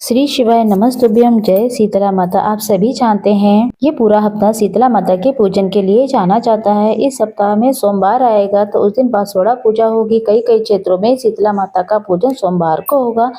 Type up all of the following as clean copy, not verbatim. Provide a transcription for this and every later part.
श्री शिवाय नमस्तुभ्यम। जय शीतला माता। आप सभी जानते हैं ये पूरा हफ्ता शीतला माता के पूजन के लिए जाना जाता है। इस सप्ताह में सोमवार आएगा तो उस दिन बासोड़ा पूजा होगी। कई कई क्षेत्रों में शीतला माता का पूजन सोमवार को होगा।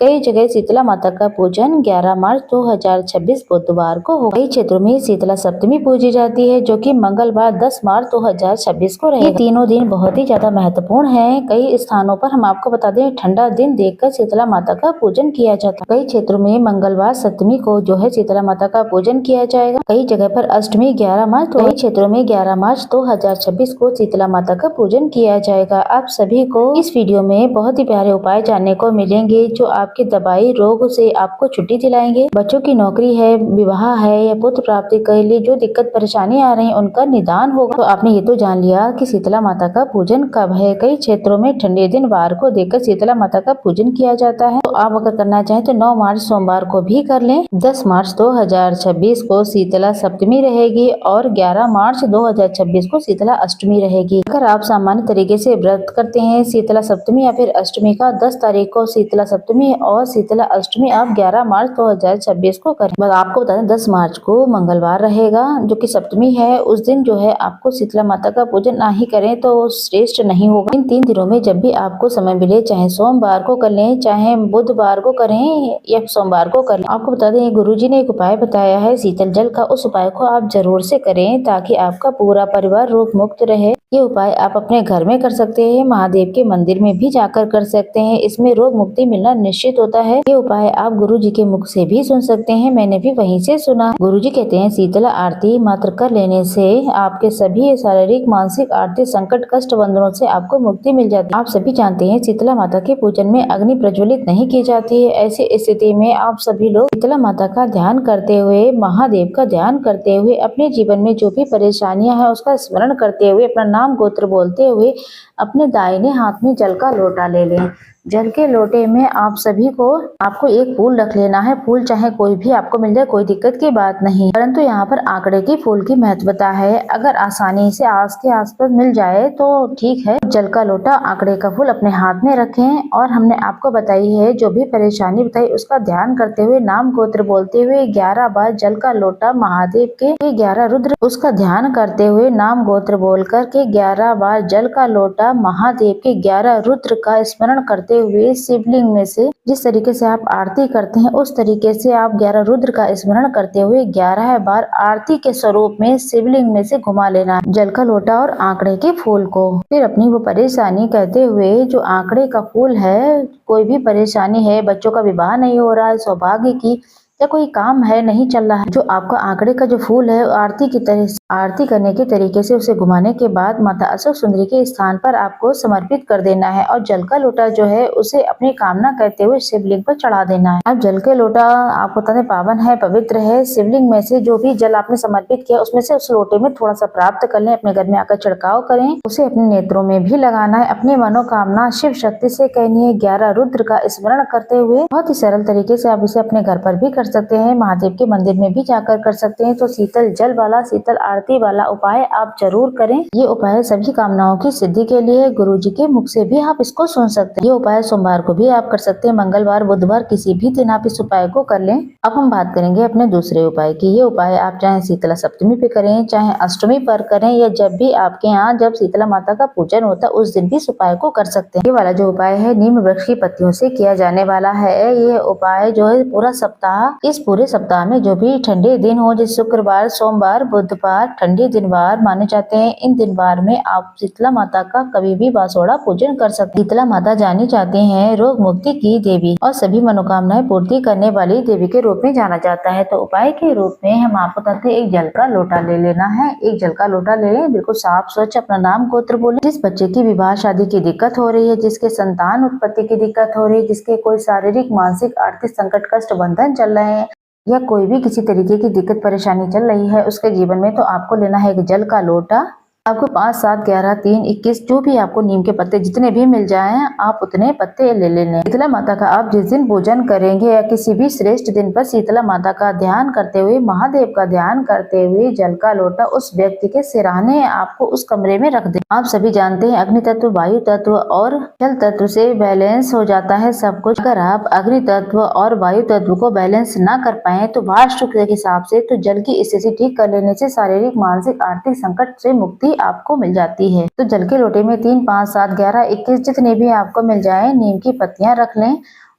कई जगह शीतला माता का पूजन 11 मार्च 2026 बुधवार को होगा। कई क्षेत्रों में शीतला सप्तमी पूजी जाती है जो कि मंगलवार 10 मार्च 2026 को रहेगा। ये तीनों दिन बहुत ही ज्यादा महत्वपूर्ण है। कई स्थानों पर हम आपको बता दें ठंडा दिन देखकर शीतला माता का पूजन किया जाता है। कई क्षेत्रों में मंगलवार सप्तमी को जो है शीतला माता का पूजन किया जाएगा। कई जगह पर अष्टमी 11 मार्च, कई क्षेत्रों में 11 मार्च 2026 को शीतला माता का पूजन किया जाएगा। आप सभी को इस वीडियो में बहुत ही प्यारे उपाय जानने को मिलेंगे जो आपकी दवाई रोग से आपको छुट्टी दिलाएंगे। बच्चों की नौकरी है, विवाह है या पुत्र प्राप्ति के लिए जो दिक्कत परेशानी आ रही है उनका निदान होगा। तो आपने ये तो जान लिया कि शीतला माता का पूजन कब है। कई क्षेत्रों में ठंडे दिन वार को देखकर शीतला माता का पूजन किया जाता है। तो आप अगर करना चाहें तो 9 मार्च सोमवार को भी कर लें। 10 मार्च 2026 को शीतला सप्तमी रहेगी और 11 मार्च 2026 को शीतला अष्टमी रहेगी। अगर आप सामान्य तरीके से व्रत करते हैं शीतला सप्तमी या फिर अष्टमी का, 10 तारीख को शीतला सप्तमी और शीतला अष्टमी आप 11 मार्च 2026 को करें। बस आपको बता दें 10 मार्च को मंगलवार रहेगा जो कि सप्तमी है। उस दिन जो है आपको शीतला माता का पूजन ना ही करें तो श्रेष्ठ नहीं होगा। इन 3 दिनों में जब भी आपको समय मिले, चाहे सोमवार को कर लें, चाहे बुधवार को करें या सोमवार को करें। आपको बता दें गुरुजी ने एक उपाय बताया है शीतल जल का, उस उपाय को आप जरूर से करें ताकि आपका पूरा परिवार रोग मुक्त रहे। ये उपाय आप अपने घर में कर सकते हैं, महादेव के मंदिर में भी जाकर कर सकते हैं। इसमें रोग मुक्ति मिलना निश्चित होता है। ये उपाय आप गुरुजी के मुख से भी सुन सकते हैं, मैंने भी वहीं से सुना। गुरुजी कहते हैं शीतला आरती मात्र कर लेने से आपके सभी शारीरिक मानसिक आर्थिक संकट कष्ट बंधनों से आपको मुक्ति मिल जाती है। आप सभी जानते हैं शीतला माता के पूजन में अग्नि प्रज्वलित नहीं की जाती है। ऐसी स्थिति में आप सभी लोग शीतला माता का ध्यान करते हुए, महादेव का ध्यान करते हुए, अपने जीवन में जो भी परेशानियां है उसका स्मरण करते हुए, अपना नाम गोत्र बोलते हुए अपने दाहिने हाथ में जल का लोटा ले लें। जल के लोटे में आप सभी को आपको एक फूल रख लेना है। फूल चाहे कोई भी आपको मिल जाए, कोई दिक्कत की बात नहीं, परंतु यहाँ पर आंकड़े की फूल की महत्वता है। अगर आसानी से आस के आसपास मिल जाए तो ठीक है। जल का लोटा, आंकड़े का फूल अपने हाथ में रखें और हमने आपको बताई है जो भी परेशानी बताई उसका ध्यान करते हुए, नाम गोत्र बोलते हुए 11 बार जल का लोटा महादेव के 11 रुद्र उसका ध्यान करते हुए, नाम गोत्र बोल करके 11 बार जल का लोटा महादेव के 11 रुद्र का स्मरण करते हुए शिवलिंग में से जिस तरीके से आप आरती करते हैं उस तरीके से आप 11 रुद्र का स्मरण करते हुए 11 बार आरती के स्वरूप में शिवलिंग में से घुमा लेना जल का लोटा और आंकड़े के फूल को। फिर अपनी वो परेशानी कहते हुए, जो आंकड़े का फूल है, कोई भी परेशानी है, बच्चों का विवाह नहीं हो रहा है, सौभाग्य की या कोई काम है नहीं चल रहा है, जो आपका आंकड़े का जो फूल है आरती की तरह आरती करने के तरीके से उसे घुमाने के बाद माता अशोक सुंदरी के स्थान पर आपको समर्पित कर देना है और जल का लोटा जो है उसे अपनी कामना करते हुए शिवलिंग पर चढ़ा देना है। अब जल के लोटा आपको बता दें पावन है, पवित्र है। शिवलिंग में से जो भी जल आपने समर्पित किया उसमें से उस लोटे में थोड़ा सा प्राप्त कर लें, अपने घर में आकर छिड़काव करें, उसे अपने नेत्रों में भी लगाना है। अपनी मनोकामना शिव शक्ति से कहनी है 11 रुद्र का स्मरण करते हुए। बहुत ही सरल तरीके से आप इसे अपने घर पर भी कर सकते हैं, महादेव के मंदिर में भी जाकर कर सकते हैं। तो शीतल जल वाला, शीतल आरती वाला उपाय आप जरूर करें। ये उपाय सभी कामनाओं की सिद्धि के लिए गुरुजी के मुख से भी आप इसको सुन सकते हैं। ये उपाय सोमवार को भी आप कर सकते हैं, मंगलवार, बुधवार, किसी भी दिन आप इस उपाय को कर लें। अब हम बात करेंगे अपने दूसरे उपाय की। ये उपाय आप चाहे शीतला सप्तमी पे करें, चाहे अष्टमी पर करें या जब भी आपके यहाँ जब शीतला माता का पूजन होता है उस दिन भी इस उपाय को कर सकते हैं। ये वाला जो उपाय है नीम वृक्ष की पत्तियों से किया जाने वाला है। ये उपाय जो है पूरा सप्ताह, इस पूरे सप्ताह में जो भी ठंडे दिन हो, जैसे शुक्रवार, सोमवार, बुधवार ठंडे दिनवार माने जाते हैं, इन दिनवार में आप शीतला माता का कभी भी बासोड़ा पूजन कर सकते हैं। शीतला माता जानी जाती हैं रोग मुक्ति की देवी और सभी मनोकामनाएं पूर्ति करने वाली देवी के रूप में जाना जाता है। तो उपाय के रूप में हम आपको बताते हैं, एक जल का लोटा ले लेना है। एक जल का लोटा ले लें, बिल्कुल साफ स्वच्छ, अपना नाम गोत्र बोले। जिस बच्चे की विवाह शादी की दिक्कत हो रही है, जिसके संतान उत्पत्ति की दिक्कत हो रही है, जिसके कोई शारीरिक मानसिक आर्थिक संकट कष्ट बंधन चल रहे हैं या कोई भी किसी तरीके की दिक्कत परेशानी चल रही है उसके जीवन में, तो आपको लेना है एक जल का लोटा। आपको 5, 7, 11, 3, 21 जो भी आपको नीम के पत्ते जितने भी मिल जाएं आप उतने पत्ते ले लेने। शीतला माता का आप जिस दिन पूजन करेंगे या किसी भी श्रेष्ठ दिन पर शीतला माता का ध्यान करते हुए, महादेव का ध्यान करते हुए जल का लोटा उस व्यक्ति के सिरहाने आपको उस कमरे में रख दे। आप सभी जानते हैं अग्नि तत्व, वायु तत्व और जल तत्व से बैलेंस हो जाता है सब कुछ। अगर आप अग्नि तत्व और वायु तत्व को बैलेंस ना कर पाए तो वास्तु के हिसाब से तो जल की स्थिति ठीक कर लेने से शारीरिक, मानसिक, आर्थिक संकट से मुक्ति आपको मिल जाती है। तो जल के लोटे में 3, 5, 7, 11, 21 जितने भी आपको मिल जाए नीम की पत्तियां रख लें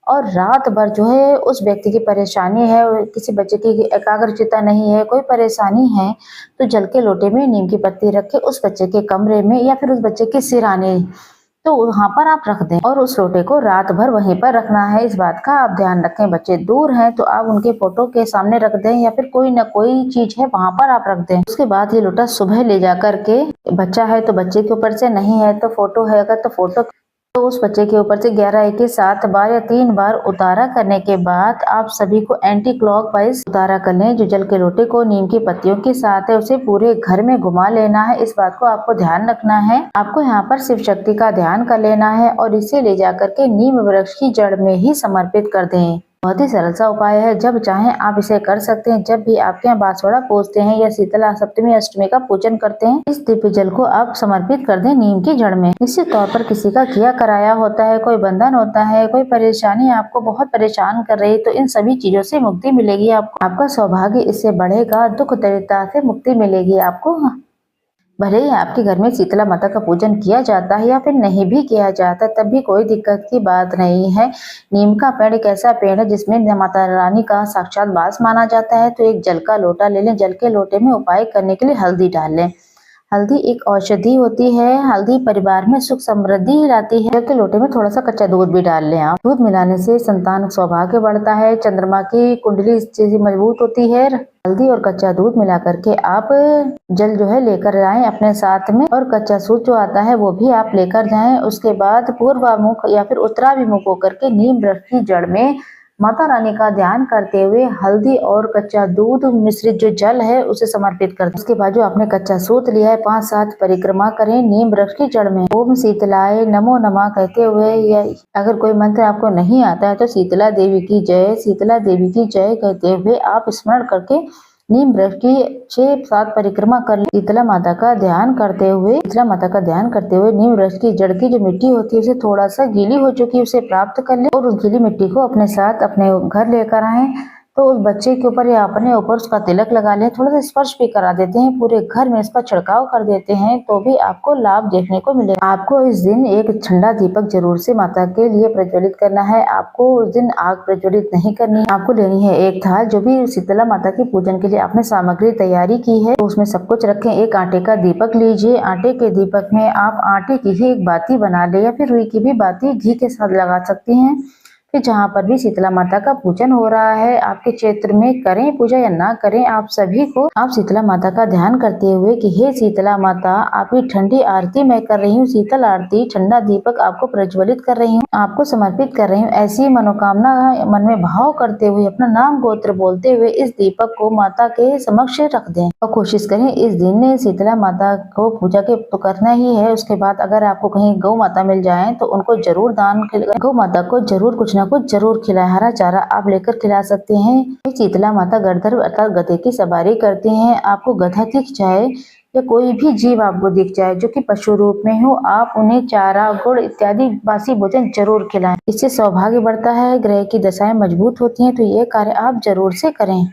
और रात भर जो है उस व्यक्ति की परेशानी है, किसी बच्चे की एकाग्रचित्ता नहीं है, कोई परेशानी है तो जल के लोटे में नीम की पत्ती रख के उस बच्चे के कमरे में या फिर उस बच्चे के सिरहाने तो वहां पर आप रख दें और उस लोटे को रात भर वहीं पर रखना है। इस बात का आप ध्यान रखें। बच्चे दूर हैं तो आप उनके फोटो के सामने रख दें या फिर कोई न कोई चीज है वहां पर आप रख दें। उसके बाद ये लोटा सुबह ले जा करके, बच्चा है तो बच्चे के ऊपर से, नहीं है तो फोटो है अगर तो फोटो, तो उस बच्चे के ऊपर से 11, 21, 7 बार या 3 बार उतारा करने के बाद आप सभी को एंटी क्लॉकवाइज उतारा कर लें। जो जल के लोटे को नीम की पत्तियों के साथ है उसे पूरे घर में घुमा लेना है। इस बात को आपको ध्यान रखना है। आपको यहाँ पर शिव शक्ति का ध्यान कर लेना है और इसे ले जाकर के नीम वृक्ष की जड़ में ही समर्पित कर दें। बहुत ही सरल सा उपाय है, जब चाहें आप इसे कर सकते हैं। जब भी आपके यहाँ बांसवाड़ा पूजते हैं या शीतला सप्तमी अष्टमी का पूजन करते हैं, इस दिव्य जल को आप समर्पित कर दें नीम की जड़ में। निश्चित तौर पर किसी का किया कराया होता है, कोई बंधन होता है, कोई परेशानी आपको बहुत परेशान कर रही, तो इन सभी चीजों से मुक्ति मिलेगी आपको। आपका सौभाग्य इससे बढ़ेगा, दुख दरिद्रता से मुक्ति मिलेगी आपको। भले ही आपके घर में शीतला माता का पूजन किया जाता है या फिर नहीं भी किया जाता, तब भी कोई दिक्कत की बात नहीं है। नीम का पेड़ एक ऐसा पेड़ है जिसमें माता रानी का साक्षात वास माना जाता है। तो एक जल का लोटा ले लें, जल के लोटे में उपाय करने के लिए हल्दी डाल लें। हल्दी एक औषधि होती है, हल्दी परिवार में सुख समृद्धि लाती है। जल के लोटे में थोड़ा सा कच्चा दूध भी डाल लें आप। दूध मिलाने से संतान सौभाग्य बढ़ता है, चंद्रमा की कुंडली मजबूत होती है। हल्दी और कच्चा दूध मिला करके आप जल जो है लेकर जाएं अपने साथ में और कच्चा सूत जो आता है वो भी आप लेकर जाएं। उसके बाद पूर्वामुख या फिर उत्तराभिमुख होकर के नीम वृक्ष की जड़ में माता रानी का ध्यान करते हुए हल्दी और कच्चा दूध मिश्रित जो जल है उसे समर्पित कर दें। उसके बाद जो आपने कच्चा सूत लिया है 5, 7 परिक्रमा करें नीम वृक्ष की जड़ में। ओम शीतलाय नमो नमः कहते हुए, या अगर कोई मंत्र आपको नहीं आता है तो शीतला देवी की जय, शीतला देवी की जय कहते हुए आप स्मरण करके नीम वृक्ष की 6, 7 परिक्रमा कर शीतला माता का ध्यान करते हुए नीम वृक्ष की जड़ की जो मिट्टी होती है उसे थोड़ा सा गीली हो चुकी है उसे प्राप्त कर ले और उस गीली मिट्टी को अपने साथ अपने घर लेकर आए। तो उस बच्चे के ऊपर या अपने ऊपर उसका तिलक लगा लें, थोड़ा सा स्पर्श भी करा देते हैं, पूरे घर में इसका छिड़काव कर देते हैं तो भी आपको लाभ देखने को मिलेगा। आपको इस दिन एक ठंडा दीपक जरूर से माता के लिए प्रज्वलित करना है। आपको उस दिन आग प्रज्वलित नहीं करनी है। आपको लेनी है एक थाल, जो भी शीतला माता के पूजन के लिए आपने सामग्री तैयारी की है तो उसमें सब कुछ रखें। एक आटे का दीपक लीजिए, आटे के दीपक में आप आटे की ही एक बाती बना ले या फिर रुई की भी बाती घी के साथ लगा सकती हैं। फिर जहाँ पर भी शीतला माता का पूजन हो रहा है आपके क्षेत्र में, करें पूजा या ना करें, आप सभी को आप शीतला माता का ध्यान करते हुए कि हे शीतला माता, आपकी ठंडी आरती मैं कर रही हूँ, शीतल आरती, ठंडा दीपक आपको प्रज्वलित कर रही हूँ, आपको समर्पित कर रही हूँ। ऐसी मनोकामना मन में भाव करते हुए अपना नाम गोत्र बोलते हुए इस दीपक को माता के समक्ष रख दें और कोशिश करें इस दिन शीतला माता को पूजा के तो करना ही है। उसके बाद अगर आपको कहीं गौ माता मिल जाए तो उनको जरूर दान, गौ माता को जरूर कुछ ना कुछ जरूर खिलाए। हरा चारा आप लेकर खिला सकते हैं। शीतला माता गड़धर अर्थात गधे की सवारी करती हैं। आपको गधा दिख जाए या कोई भी जीव आपको दिख जाए जो कि पशु रूप में हो, आप उन्हें चारा, गुड़ इत्यादि बासी भोजन जरूर खिलाएं। इससे सौभाग्य बढ़ता है, ग्रह की दशाएं मजबूत होती हैं। तो ये कार्य आप जरूर से करें।